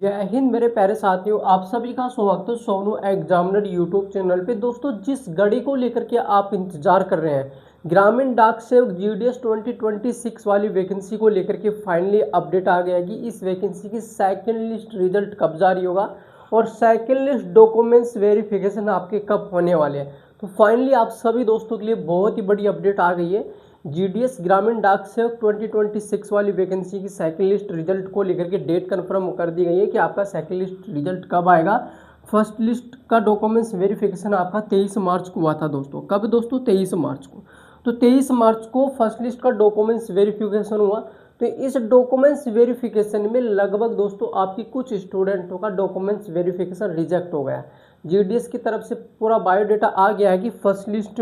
जय हिंद मेरे प्यारे साथियों, आप सभी का स्वागत है सोनू एग्जामिनर यूट्यूब चैनल पे। दोस्तों, जिस घड़ी को लेकर के आप इंतजार कर रहे हैं, ग्रामीण डाक सेवक जीडीएस 2026 वाली वैकेंसी को लेकर के फाइनली अपडेट आ गया है कि इस वैकेंसी की सेकंड लिस्ट रिजल्ट कब जारी होगा और सेकंड लिस्ट डॉक्यूमेंट्स वेरिफिकेशन आपके कब होने वाले हैं। तो फाइनली आप सभी दोस्तों के लिए बहुत ही बड़ी अपडेट आ गई है। जीडीएस ग्रामीण डाक सेवक 2026 वाली वैकेंसी की सेकंड लिस्ट रिजल्ट को लेकर के डेट कंफर्म कर दी गई है कि आपका सेकंड लिस्ट रिजल्ट कब आएगा। फर्स्ट लिस्ट का डॉक्यूमेंट्स वेरिफिकेशन आपका 23 मार्च को हुआ था दोस्तों। कब दोस्तों? 23 मार्च को। तो 23 मार्च को फर्स्ट लिस्ट का डॉक्यूमेंट्स वेरिफिकेशन हुआ। तो इस डॉक्यूमेंट्स वेरिफिकेशन में लगभग दोस्तों आपकी कुछ स्टूडेंटों का डॉक्यूमेंट्स वेरिफिकेशन रिजेक्ट हो गया। जीडीएस की तरफ से पूरा बायोडाटा आ गया है कि फर्स्ट लिस्ट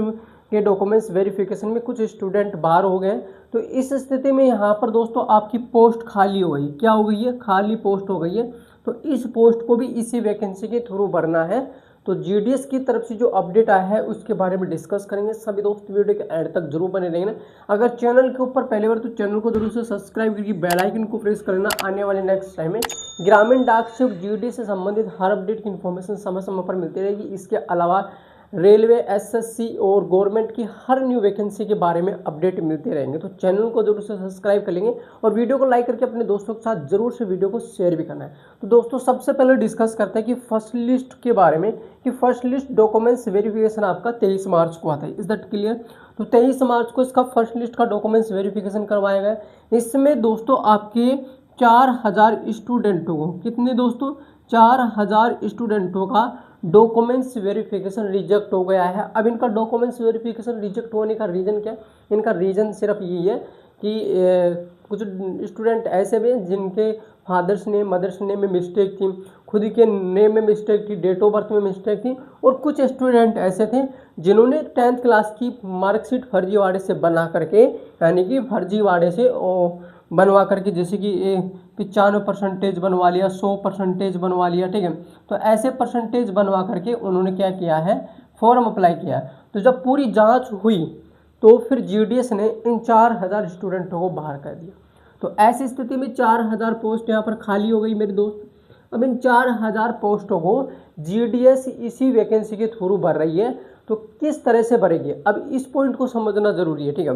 के डॉक्यूमेंट्स वेरिफिकेशन में कुछ स्टूडेंट बाहर हो गए। तो इस स्थिति में यहाँ पर दोस्तों आपकी पोस्ट खाली हो गई। क्या हो गई है? खाली पोस्ट हो गई है। तो इस पोस्ट को भी इसी वैकेंसी के थ्रू भरना है। तो जीडीएस की तरफ से जो अपडेट आया है उसके बारे में डिस्कस करेंगे। सभी दोस्त वीडियो के एंड तक जरूर बने रहेंगे। अगर चैनल के ऊपर पहली बार तो चैनल को जरूर से सब्सक्राइब करके बेल आइकन को प्रेस करना। आने वाले नेक्स्ट टाइम में ग्रामीण डाक सेवक जीडीएस से संबंधित हर अपडेट की इन्फॉर्मेशन समय समय पर मिलती रहेगी। इसके अलावा रेलवे, एसएससी और गवर्नमेंट की हर न्यू वैकेंसी के बारे में अपडेट मिलते रहेंगे। तो चैनल को जरूर से सब्सक्राइब कर लेंगे और वीडियो को लाइक करके अपने दोस्तों के साथ जरूर से वीडियो को शेयर भी करना है। तो दोस्तों सबसे पहले डिस्कस करते हैं कि फर्स्ट लिस्ट के बारे में कि फर्स्ट लिस्ट डॉक्यूमेंट्स वेरिफिकेशन आपका 23 मार्च को आता है। Is that clear? तो 23 मार्च को इसका फर्स्ट लिस्ट का डॉक्यूमेंट्स वेरिफिकेशन करवाया गया। इसमें दोस्तों आपके 4000 स्टूडेंटों को, कितने दोस्तों? 4000 स्टूडेंटों का डॉक्यूमेंट्स वेरिफिकेशन रिजेक्ट हो गया है। अब इनका डॉक्यूमेंट्स वेरिफिकेशन रिजेक्ट होने का रीज़न क्या है? इनका रीज़न सिर्फ यही है कि कुछ स्टूडेंट ऐसे भी हैं जिनके फादर्स नेम, मदर्स नेम में मिस्टेक थी, खुद के नेम में मिस्टेक थी, डेट ऑफ बर्थ में मिस्टेक थी, और कुछ स्टूडेंट ऐसे थे जिन्होंने 10th क्लास की मार्कशीट फर्जीवाड़े से बना करके, यानी कि फर्जीवाड़े से बनवा करके, जैसे कि 95% बनवा लिया, 100% बनवा लिया, ठीक है। तो ऐसे परसेंटेज बनवा करके उन्होंने क्या किया है? फॉर्म अप्लाई किया। तो जब पूरी जांच हुई तो फिर जीडीएस ने इन 4000 स्टूडेंटों को बाहर कर दिया। तो ऐसी स्थिति में 4000 पोस्ट यहाँ पर खाली हो गई मेरे दोस्त। अब इन 4000 पोस्टों को जीडीएस इसी वैकेंसी के थ्रू भर रही है। तो किस तरह से भरेगी, अब इस पॉइंट को समझना जरूरी है, ठीक है।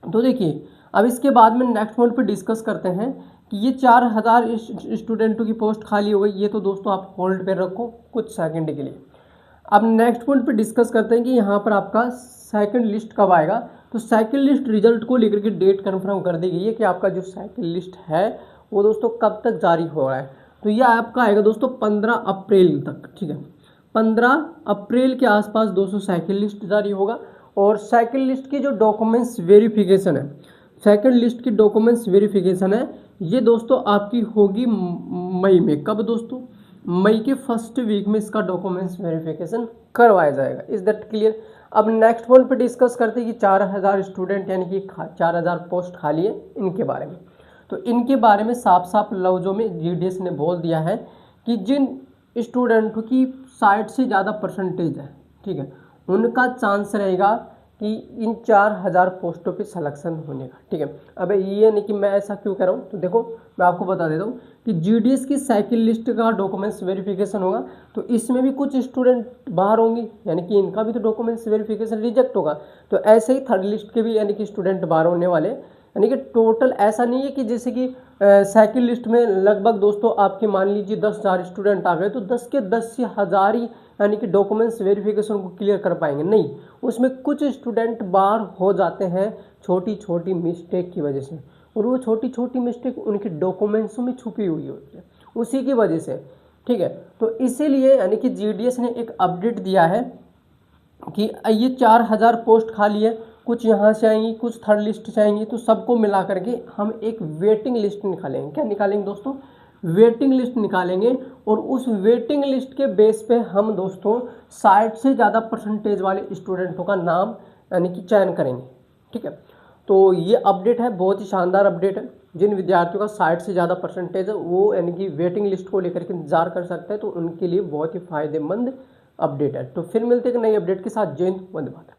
तो देखिए, अब इसके बाद में नेक्स्ट पॉइंट पे डिस्कस करते हैं कि ये 4000 स्टूडेंटों की पोस्ट खाली हो गई। ये तो दोस्तों आप होल्ड पे रखो कुछ सेकंड के लिए। अब नेक्स्ट पॉइंट पे डिस्कस करते हैं कि यहाँ पर आपका सेकंड लिस्ट कब आएगा। तो सेकंड लिस्ट रिजल्ट को लेकर के डेट कंफर्म कर दी गई है कि आपका जो सेकंड लिस्ट है वो दोस्तों कब तक जारी हो रहा है। तो यह आपका आएगा दोस्तों 15 अप्रैल तक, ठीक है। 15 अप्रैल के आसपास दोस्तों सेकंड लिस्ट जारी होगा। और सेकंड लिस्ट की जो डॉक्यूमेंट्स वेरिफिकेशन है, सेकंड लिस्ट की डॉक्यूमेंट्स वेरिफिकेशन है, ये दोस्तों आपकी होगी मई में। कब दोस्तों? मई के फर्स्ट वीक में इसका डॉक्यूमेंट्स वेरिफिकेशन करवाया जाएगा। Is that clear? अब नेक्स्ट पॉइंट पे डिस्कस करते हैं कि 4000 स्टूडेंट यानी कि 4000 पोस्ट खाली है, इनके बारे में। तो इनके बारे में साफ साफ लफ्जों में जीडीएस ने बोल दिया है कि जिन स्टूडेंटों की 60 से ज़्यादा परसेंटेज है, ठीक है, उनका चांस रहेगा कि इन 4000 पोस्टों पे सिलेक्शन होने का, ठीक है। अब ये नहीं कि मैं ऐसा क्यों कर रहा हूँ, तो देखो मैं आपको बता देता हूँ कि जीडीएस की सेकंड लिस्ट का डॉक्यूमेंट्स वेरिफिकेशन होगा। तो इसमें भी कुछ स्टूडेंट बाहर होंगे, यानी कि इनका भी तो डॉक्यूमेंट्स वेरिफिकेशन रिजेक्ट होगा। तो ऐसे ही थर्ड लिस्ट के भी यानी कि स्टूडेंट बाहर होने वाले, यानी कि टोटल ऐसा नहीं है कि जैसे कि सेकंड लिस्ट में लगभग दोस्तों आपके मान लीजिए 10,000 स्टूडेंट आ गए तो 10 के 10 से 1000 ही यानी कि डॉक्यूमेंट्स वेरिफिकेशन को क्लियर कर पाएंगे, नहीं। उसमें कुछ स्टूडेंट बाहर हो जाते हैं छोटी छोटी मिस्टेक की वजह से, और वो छोटी छोटी मिस्टेक उनके डॉक्यूमेंट्सों में छुपी हुई होती है, उसी की वजह से, ठीक है। तो इसीलिए यानी कि जीडीएस ने एक अपडेट दिया है कि ये 4000 पोस्ट खाली है, कुछ यहाँ से आएंगी, कुछ थर्ड लिस्ट से आएंगी, तो सबको मिला करके हम एक वेटिंग लिस्ट निकालेंगे। क्या निकालेंगे दोस्तों? वेटिंग लिस्ट निकालेंगे। और उस वेटिंग लिस्ट के बेस पे हम दोस्तों 60 से ज़्यादा परसेंटेज वाले स्टूडेंटों का नाम यानी कि चयन करेंगे, ठीक है। तो ये अपडेट है, बहुत ही शानदार अपडेट है। जिन विद्यार्थियों का 60 से ज़्यादा परसेंटेज है वो यानी कि वेटिंग लिस्ट को लेकर के इंतजार कर सकते हैं, तो उनके लिए बहुत ही फायदेमंद अपडेट है। तो फिर मिलते हैं एक नई अपडेट के साथ। जय हिंद, वंदे मातरम।